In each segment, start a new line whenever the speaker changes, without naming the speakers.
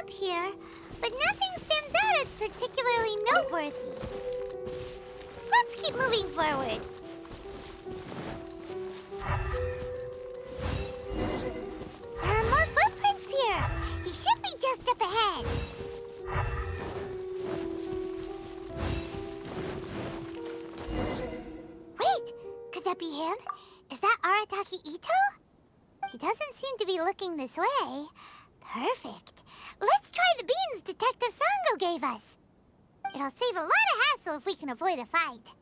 up here, but nothing stands out as particularly noteworthy. Let's keep moving forward. There are more footprints here. He should be just up ahead. Wait, could that be him? Is that Arataki Ito? He doesn't seem to be looking this way. Perfect. Let's try the beans Detective Sango gave us. It'll save a lot of hassle if we can avoid a fight.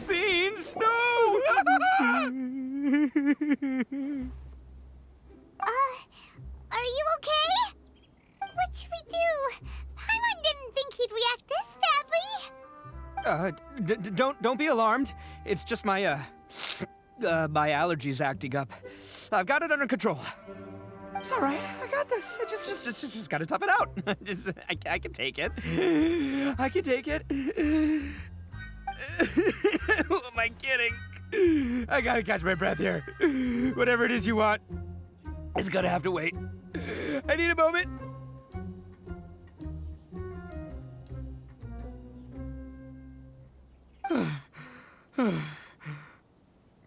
Beans, no!
Are you okay? What should we do? Paimon didn't think he'd react this badly.
Don't be alarmed. It's just my my allergies acting up. I've got it under control. It's all right. I got this. I just gotta tough it out. I can take it. I can take it. Who am I kidding? I gotta catch my breath here. Whatever it is you want, it's gonna have to wait. I need a moment.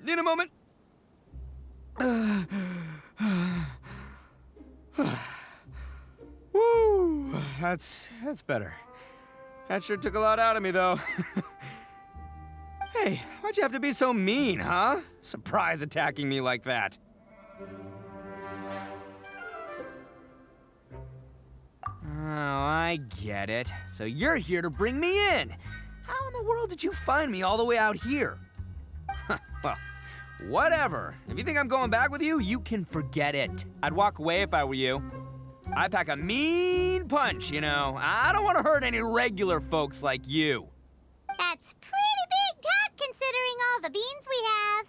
Need a moment. Woo, that's better. That sure took a lot out of me, though. Hey, why'd you have to be so mean, huh? Surprise attacking me like that. Oh, I get it. So you're here to bring me in. How in the world did you find me all the way out here? Well, whatever. If you think I'm going back with you, you can forget it. I'd walk away if I were you. I pack a mean punch, you know. I don't want to hurt any regular folks like you.
That's pretty big talk considering all the beans we have.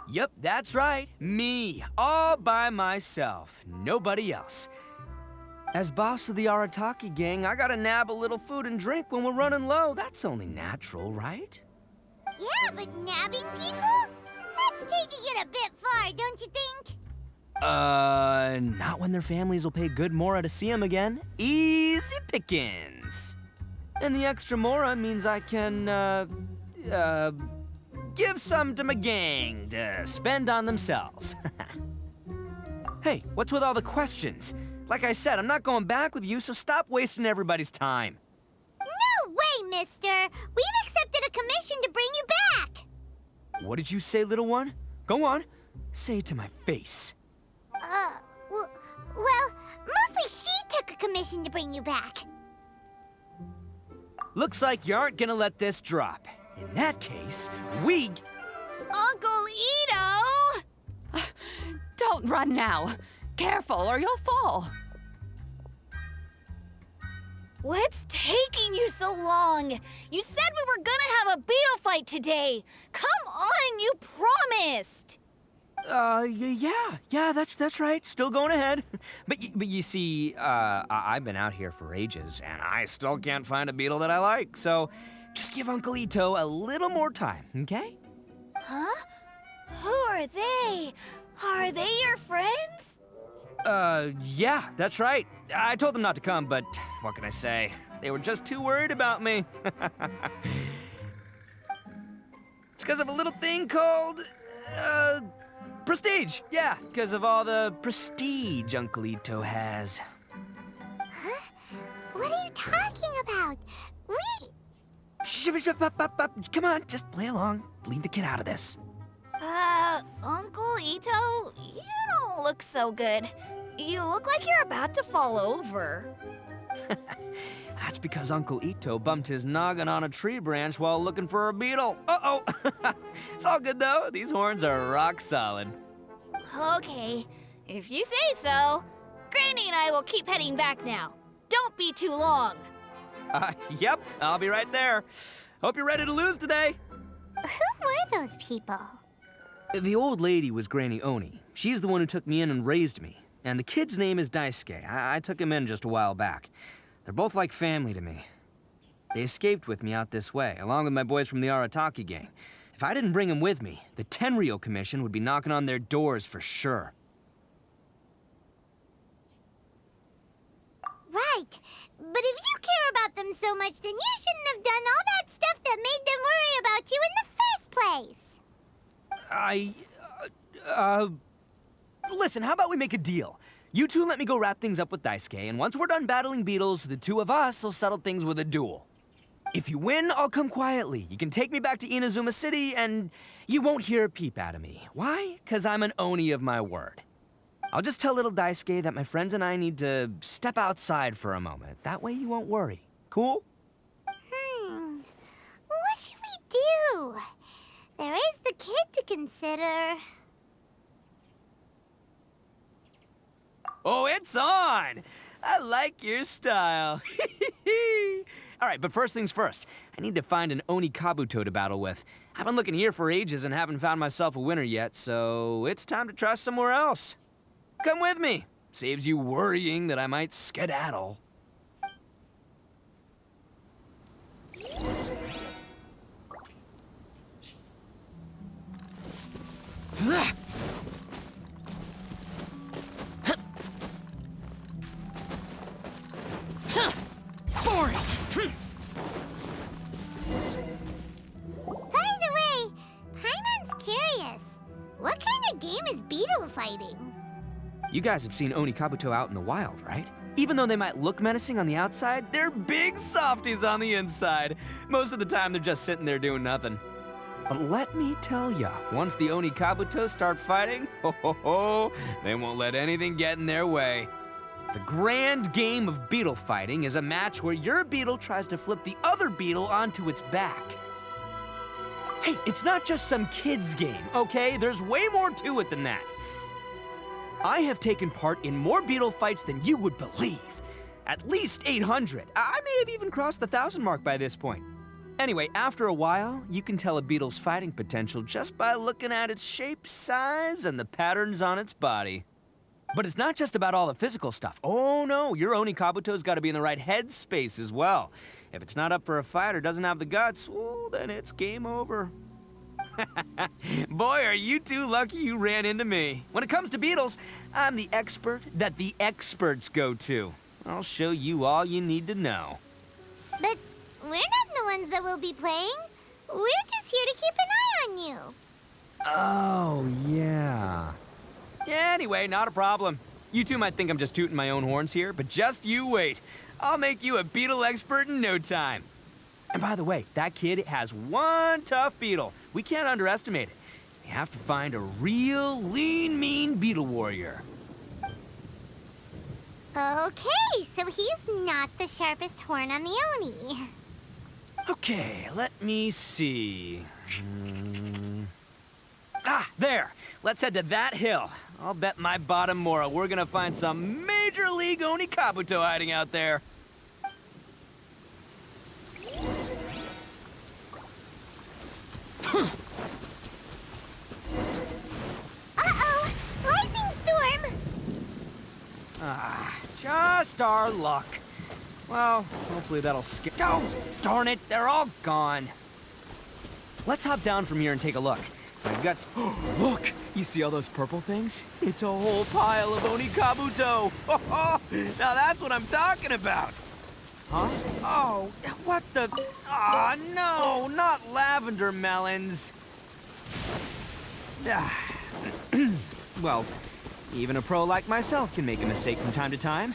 Yep, that's right. Me, all by myself. Nobody else. As boss of the Arataki gang, I gotta nab a little food and drink when we're running low. That's only natural, right?
Yeah, but nabbing people? That's taking it a bit far, don't you think?
Not when their families will pay good mora to see them again. Easy pickings. And the extra mora means I can, give some to my gang to spend on themselves. Hey, what's with all the questions? Like I said, I'm not going back with you, so stop wasting everybody's time.
No way, mister! We've accepted a commission to bring you back!
What did you say, little one? Go on. Say it to my face.
Well, mostly she took a commission to bring you back.
Looks like you aren't gonna let this drop. In that case, we...
Uncle Ito! Don't run now. Careful or you'll fall.
What's taking you so long? You said we were gonna have a beetle fight today. Come on, you promised.
Yeah, that's right. Still going ahead. But you see, I've been out here for ages, and I still can't find a beetle that I like. So just give Uncle Ito a little more time, okay?
Huh? Who are they? Are they your friends?
Yeah, that's right. I told them not to come, but what can I say? They were just too worried about me. It's because of a little thing called, prestige. Yeah, because of all the prestige Uncle Ito has.
Huh? What are you talking about?
Come on, just play along. Leave the kid out of this.
Uncle Ito, you don't look so good. You look like you're about to fall over.
That's because Uncle Ito bumped his noggin on a tree branch while looking for a beetle. Uh-oh. It's all good, though. These horns are rock solid.
Okay, if you say so. Granny and I will keep heading back now. Don't be too long.
Yep, I'll be right there. Hope you're ready to lose today.
Who were those people?
The old lady was Granny Oni. She's the one who took me in and raised me. And the kid's name is Daisuke. I took him in just a while back. They're both like family to me. They escaped with me out this way, along with my boys from the Arataki gang. If I didn't bring them with me, the Tenryou Commission would be knocking on their doors for sure.
Right. But if you care about them so much, then you shouldn't have done all that stuff that made them worry about you in the first place.
Listen, how about we make a deal? You two let me go wrap things up with Daisuke, and once we're done battling beetles, the two of us will settle things with a duel. If you win, I'll come quietly. You can take me back to Inazuma City, and you won't hear a peep out of me. Why? 'Cause I'm an Oni of my word. I'll just tell little Daisuke that my friends and I need to step outside for a moment. That way you won't worry. Cool?
What should we do? There is the kid to consider.
Oh, it's on! I like your style. All right, but first things first. I need to find an Oni Kabuto to battle with. I've been looking here for ages and haven't found myself a winner yet, so it's time to try somewhere else. Come with me. Saves you worrying that I might skedaddle.
By the way, Paimon's curious. What kind of game is beetle fighting?
You guys have seen Oni Kabuto out in the wild, right? Even though they might look menacing on the outside, they're big softies on the inside. Most of the time, they're just sitting there doing nothing. But let me tell ya, once the Oni Kabuto start fighting, they won't let anything get in their way. The grand game of beetle fighting is a match where your beetle tries to flip the other beetle onto its back. Hey, it's not just some kid's game, okay? There's way more to it than that. I have taken part in more beetle fights than you would believe. At least 800. I may have even crossed the 1,000 mark by this point. Anyway, after a while, you can tell a beetle's fighting potential just by looking at its shape, size, and the patterns on its body. But it's not just about all the physical stuff. Oh no, your Oni Kabuto's gotta be in the right headspace as well. If it's not up for a fight or doesn't have the guts, well, then it's game over. Boy, are you two lucky you ran into me. When it comes to beetles, I'm the expert that the experts go to. I'll show you all you need to know.
But we're not the ones that will be playing. We're just here to keep an eye on you.
Oh, yeah. Yeah, anyway, not a problem. You two might think I'm just tooting my own horns here, but just you wait. I'll make you a beetle expert in no time. And by the way, that kid has one tough beetle. We can't underestimate it. We have to find a real lean, mean beetle warrior.
Okay, so he's not the sharpest horn on the Oni.
Okay, let me see. Ah, there. Let's head to that hill. I'll bet my bottom moral we're gonna find some major league Oni Kabuto hiding out there.
Uh-oh! Lightning storm!
Ah, just our luck. Well, hopefully that'll skip. Oh, darn it, they're all gone. Let's hop down from here and take a look. My guts. Look, you see all those purple things? It's a whole pile of Oni Kabuto. Now that's what I'm talking about. Huh? Oh, what the? Ah, no, not lavender melons. Well, even a pro like myself can make a mistake from time to time.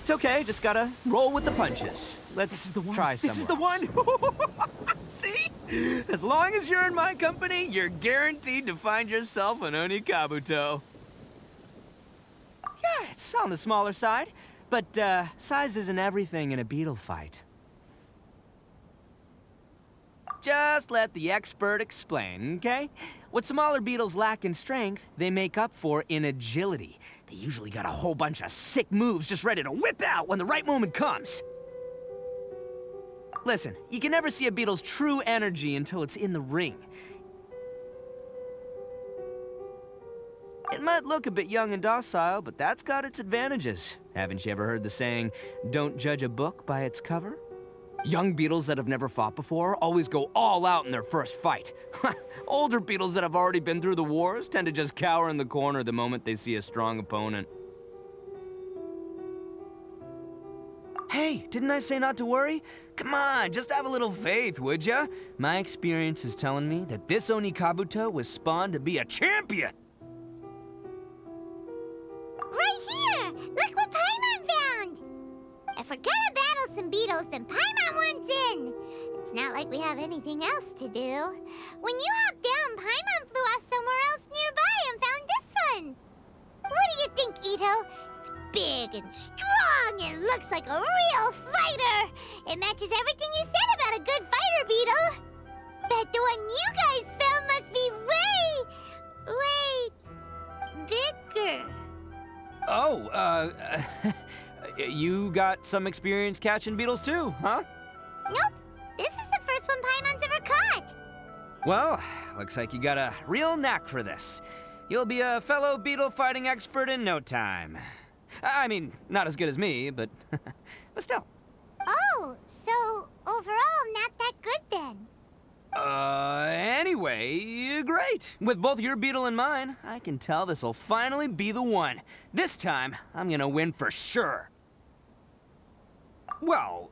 It's okay, just gotta roll with the punches. Let's try some. This is the one. See? As long as you're in my company, you're guaranteed to find yourself an Oni Kabuto. Yeah, it's on the smaller side, but size isn't everything in a beetle fight. Just let the expert explain, okay? What smaller beetles lack in strength, they make up for in agility. They usually got a whole bunch of sick moves just ready to whip out when the right moment comes. Listen, you can never see a beetle's true energy until it's in the ring. It might look a bit young and docile, but that's got its advantages. Haven't you ever heard the saying, don't judge a book by its cover? Young beetles that have never fought before always go all out in their first fight. Older beetles that have already been through the wars tend to just cower in the corner the moment they see a strong opponent. Hey, didn't I say not to worry? Come on, just have a little faith, would ya? My experience is telling me that this Onikabuto was spawned to be a champion!
Right here! Look what Paimon found! If we're gonna battle some beetles, then Paimon wants in! It's not like we have anything else to do. When you hopped down, Paimon flew off somewhere else nearby and found this one! What do you think, Ito? It's big and strong and looks like a real fighter! It matches everything you said about a good fighter, Beetle! Bet the one you guys found must be way bigger.
Oh, you got some experience catching beetles too, huh?
Nope. This is the first one Paimon's ever caught.
Well, looks like you got a real knack for this. You'll be a fellow beetle fighting expert in no time. I mean, not as good as me, but but still.
Oh, so overall not that good then.
Anyway, great. With both your beetle and mine, I can tell this'll finally be the one. This time, I'm gonna win for sure. Well,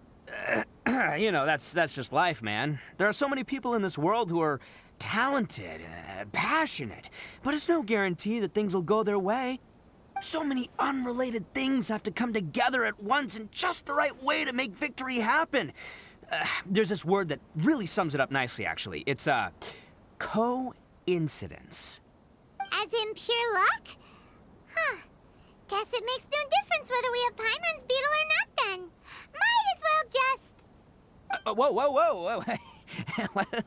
you know, that's just life, man. There are so many people in this world who are talented, passionate, but it's no guarantee that things will go their way. So many unrelated things have to come together at once in just the right way to make victory happen. There's this word that really sums it up nicely, actually. It's, coincidence.
As in pure luck? Huh. Guess it makes no difference whether we have Paimon's beetle or not then. Might as well just...
Whoa.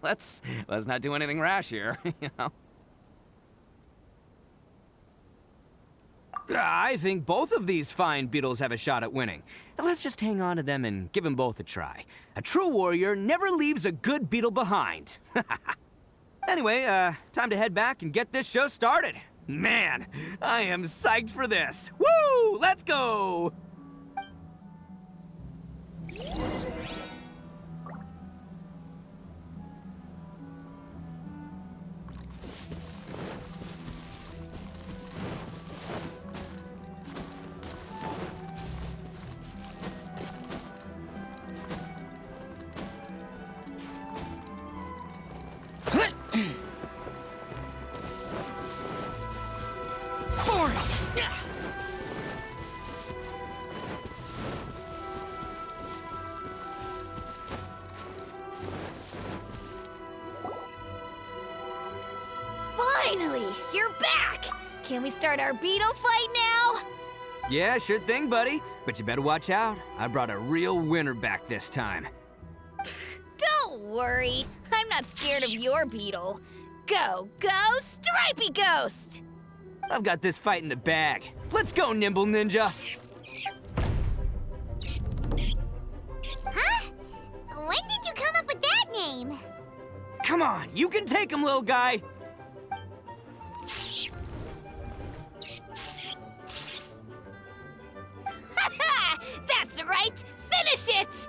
let's not do anything rash here, you know? I think both of these fine beetles have a shot at winning. Let's just hang on to them and give them both a try. A true warrior never leaves a good beetle behind. Anyway, time to head back and get this show started. Man, I am psyched for this. Woo! Let's go!
Finally, you're back! Can we start our beetle fight now?
Yeah, sure thing, buddy. But you better watch out. I brought a real winner back this time.
Don't worry, I'm not scared of your beetle. Go, Stripey Ghost!
I've got this fight in the bag. Let's go, Nimble Ninja!
Huh? When did you come up with that name?
Come on, you can take him, little guy!
That's right! Finish it!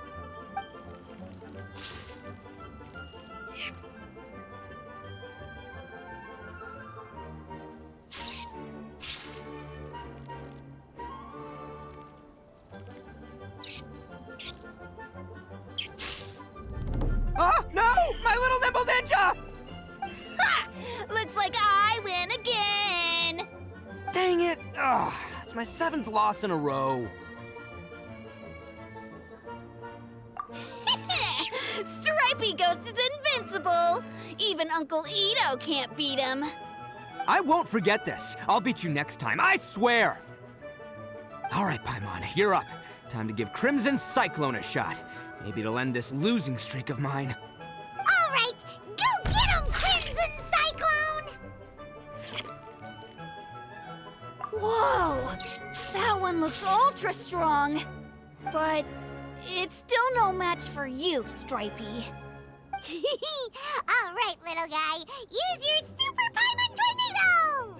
Oh, no! My little Nimble Ninja!
Ha! Looks like I win again!
Dang it! Ugh, it's my 7th loss in a row.
Stripey Ghost is invincible! Even Uncle Ito can't beat him.
I won't forget this. I'll beat you next time, I swear! All right, Paimon, you're up. Time to give Crimson Cyclone a shot. Maybe it'll end this losing streak of mine.
All right,
Whoa! That one looks ultra strong. But it's still no match for you, Stripey.
All right, little guy. Use your Super Paimon Tornado!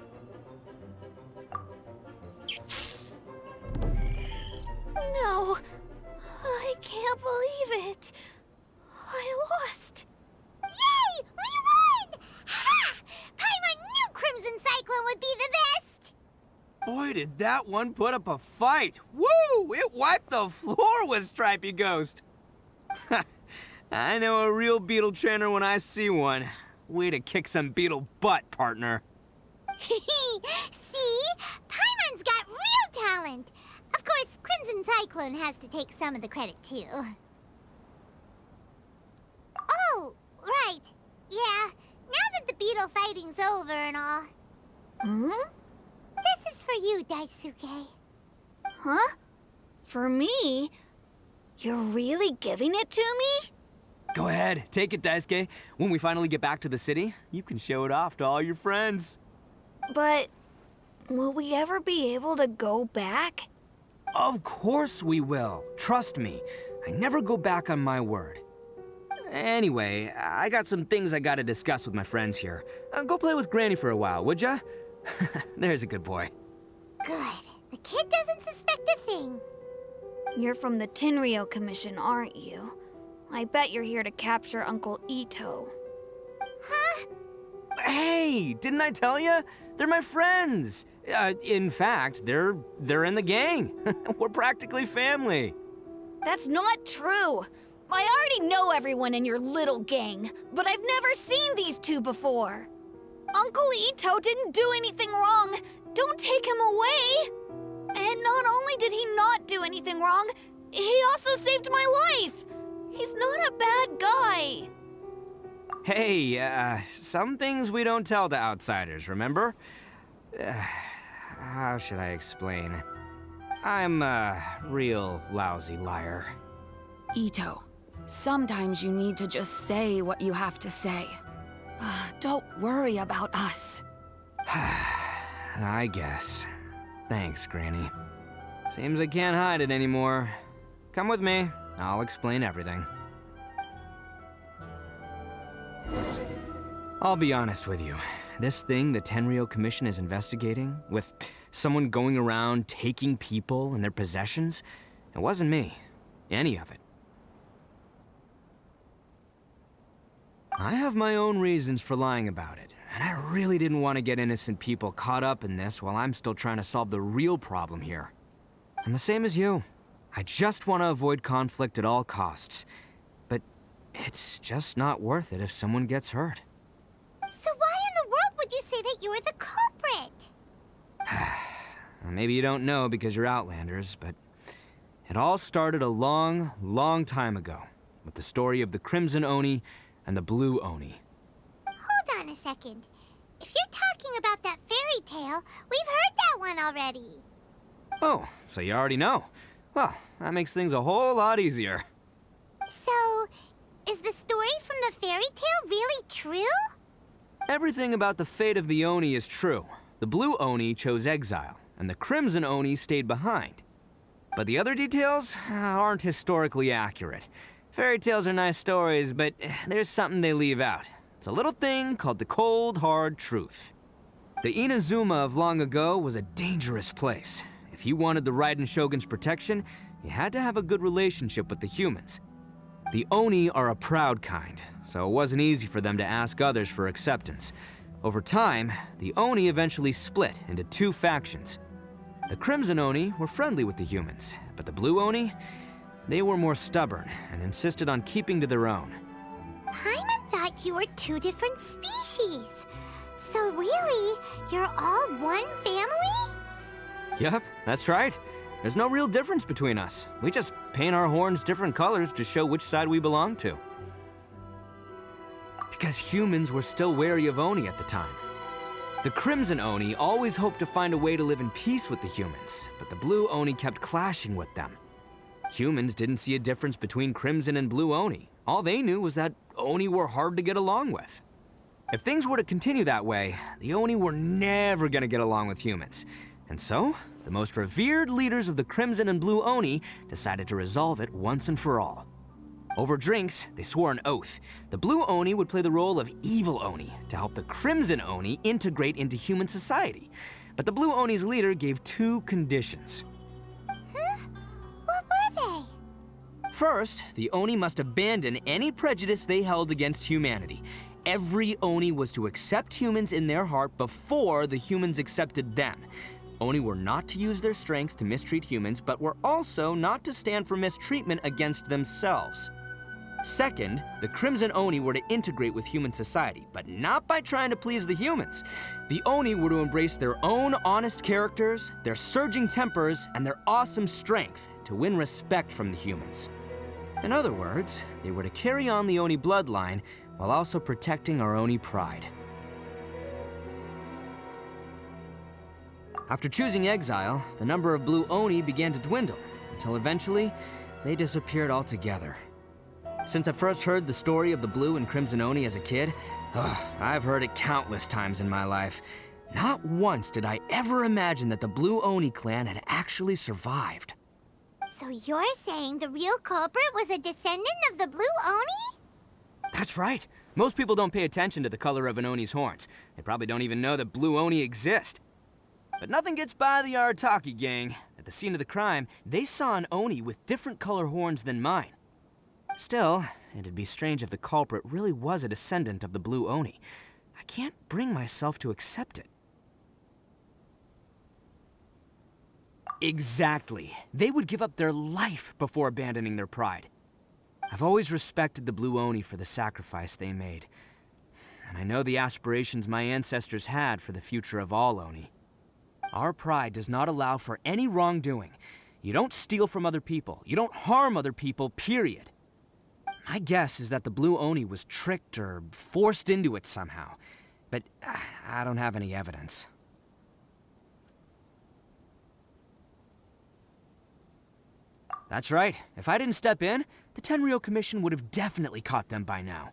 No, I can't believe it. I lost.
Yay! We won! Ha! Paimon knew Crimson Cyclone would be the best!
Boy, did that one put up a fight. Woo! It wiped the floor with Stripey Ghost. I know a real beetle trainer when I see one. Way to kick some beetle butt, partner.
See? Paimon's got real talent. Of course, Crimson Cyclone has to take some of the credit, too. Oh, right. Yeah, now that the beetle fighting's over and all.
Hmm?
This is for you, Daisuke.
Huh? For me? You're really giving it to me?
Go ahead, take it, Daisuke. When we finally get back to the city, you can show it off to all your friends.
But will we ever be able to go back?
Of course we will. Trust me. I never go back on my word. Anyway, I got some things I gotta discuss with my friends here. Go play with Granny for a while, would ya? There's a good boy.
Good. The kid doesn't suspect a thing.
You're from the Tenryou Commission, aren't you? I bet you're here to capture Uncle Ito.
Huh?
Hey, didn't I tell ya? They're my friends. In fact, they're in the gang. We're practically family.
That's not true. I already know everyone in your little gang, but I've never seen these two before. Uncle Ito didn't do anything wrong. Don't take him away. And not only did he not do anything wrong, he also saved my life. He's not a bad guy.
Hey, some things we don't tell to outsiders, remember? How should I explain? I'm a real lousy liar.
Ito, sometimes you need to just say what you have to say. Don't worry about us.
I guess. Thanks, Granny. Seems I can't hide it anymore. Come with me. I'll explain everything. I'll be honest with you. This thing the Tenryou Commission is investigating, with someone going around taking people and their possessions, it wasn't me. Any of it. I have my own reasons for lying about it, and I really didn't want to get innocent people caught up in this while I'm still trying to solve the real problem here. I'm the same as you. I just want to avoid conflict at all costs. But it's just not worth it if someone gets hurt.
So why in the world would you say that you were the culprit?
Maybe you don't know because you're Outlanders, but it all started a long, long time ago with the story of the Crimson Oni and the Blue Oni.
Hold on a second. If you're talking about that fairy tale, we've heard that one already.
Oh, so you already know. Well, that makes things a whole lot easier.
So, is the story from the fairy tale really true?
Everything about the fate of the Oni is true. The Blue Oni chose exile, and the Crimson Oni stayed behind. But the other details aren't historically accurate. Fairy tales are nice stories, but there's something they leave out. It's a little thing called the cold, hard truth. The Inazuma of long ago was a dangerous place. If you wanted the Raiden Shogun's protection, you had to have a good relationship with the humans. The Oni are a proud kind, so it wasn't easy for them to ask others for acceptance. Over time, the Oni eventually split into two factions. The Crimson Oni were friendly with the humans, but the Blue Oni, they were more stubborn and insisted on keeping to their own.
Paimon thought you were two different species. So really, you're all one family?
Yep, that's right. There's no real difference between us. We just paint our horns different colors to show which side we belong to. Because humans were still wary of Oni at the time. The Crimson Oni always hoped to find a way to live in peace with the humans, but the Blue Oni kept clashing with them. Humans didn't see a difference between Crimson and Blue Oni. All they knew was that Oni were hard to get along with. If things were to continue that way, the Oni were never gonna get along with humans. And so, the most revered leaders of the Crimson and Blue Oni decided to resolve it once and for all. Over drinks, they swore an oath. The Blue Oni would play the role of evil Oni to help the Crimson Oni integrate into human society. But the Blue Oni's leader gave 2 conditions.
Huh? What were they?
First, the Oni must abandon any prejudice they held against humanity. Every Oni was to accept humans in their heart before the humans accepted them. Oni were not to use their strength to mistreat humans, but were also not to stand for mistreatment against themselves. Second, the Crimson Oni were to integrate with human society, but not by trying to please the humans. The Oni were to embrace their own honest characters, their surging tempers, and their awesome strength to win respect from the humans. In other words, they were to carry on the Oni bloodline while also protecting our Oni pride. After choosing exile, the number of Blue Oni began to dwindle, until eventually, they disappeared altogether. Since I first heard the story of the Blue and Crimson Oni as a kid, I've heard it countless times in my life. Not once did I ever imagine that the Blue Oni clan had actually survived.
So you're saying the real culprit was a descendant of the Blue Oni?
That's right. Most people don't pay attention to the color of an Oni's horns. They probably don't even know that Blue Oni exist. But nothing gets by the Arataki gang. At the scene of the crime, they saw an Oni with different color horns than mine. Still, it'd be strange if the culprit really was a descendant of the Blue Oni. I can't bring myself to accept it. Exactly. They would give up their life before abandoning their pride. I've always respected the Blue Oni for the sacrifice they made. And I know the aspirations my ancestors had for the future of all Oni. Our pride does not allow for any wrongdoing. You don't steal from other people. You don't harm other people, period. My guess is that the Blue Oni was tricked or forced into it somehow. But I don't have any evidence. That's right. If I didn't step in, the Tenryou Commission would have definitely caught them by now.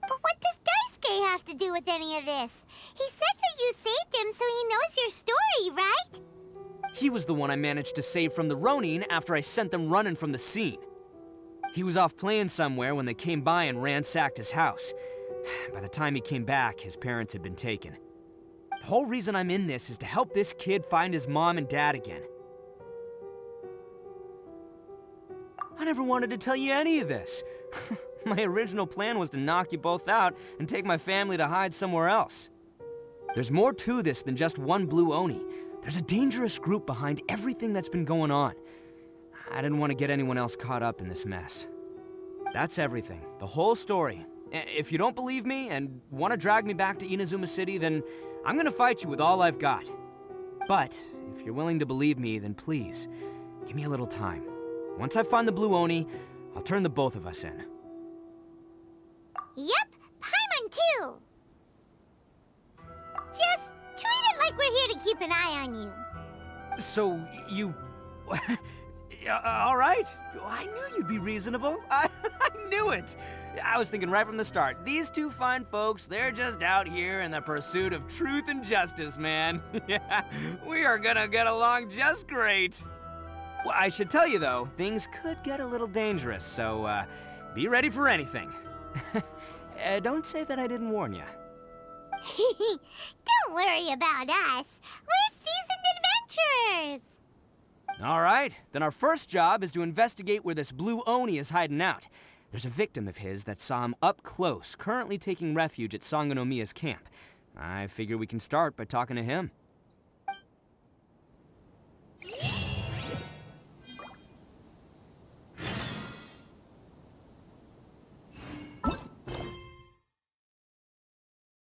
But what does Daisuke have to do with any of this? He said that you saved him so he knows your story, right?
He was the one I managed to save from the Ronin after I sent them running from the scene. He was off playing somewhere when they came by and ransacked his house. By the time he came back, his parents had been taken. The whole reason I'm in this is to help this kid find his mom and dad again. I never wanted to tell you any of this. My original plan was to knock you both out and take my family to hide somewhere else. There's more to this than just one Blue Oni. There's a dangerous group behind everything that's been going on. I didn't want to get anyone else caught up in this mess. That's everything, the whole story. If you don't believe me and want to drag me back to Inazuma City, then I'm gonna fight you with all I've got. But if you're willing to believe me, then please, give me a little time. Once I find the Blue Oni, I'll turn the both of us in.
Yep, Paimon too. Just treat it like we're here to keep an eye on you.
So, you... all right. I knew you'd be reasonable. I knew it. I was thinking right from the start, these two fine folks, they're just out here in the pursuit of truth and justice, man. Yeah, we are gonna get along just great. Well, I should tell you, though, things could get a little dangerous, so be ready for anything. Don't say that I didn't warn you.
Don't worry about us. We're seasoned adventurers.
All right, then our first job is to investigate where this Blue Oni is hiding out. There's a victim of his that saw him up close, currently taking refuge at Sangonomiya's camp. I figure we can start by talking to him.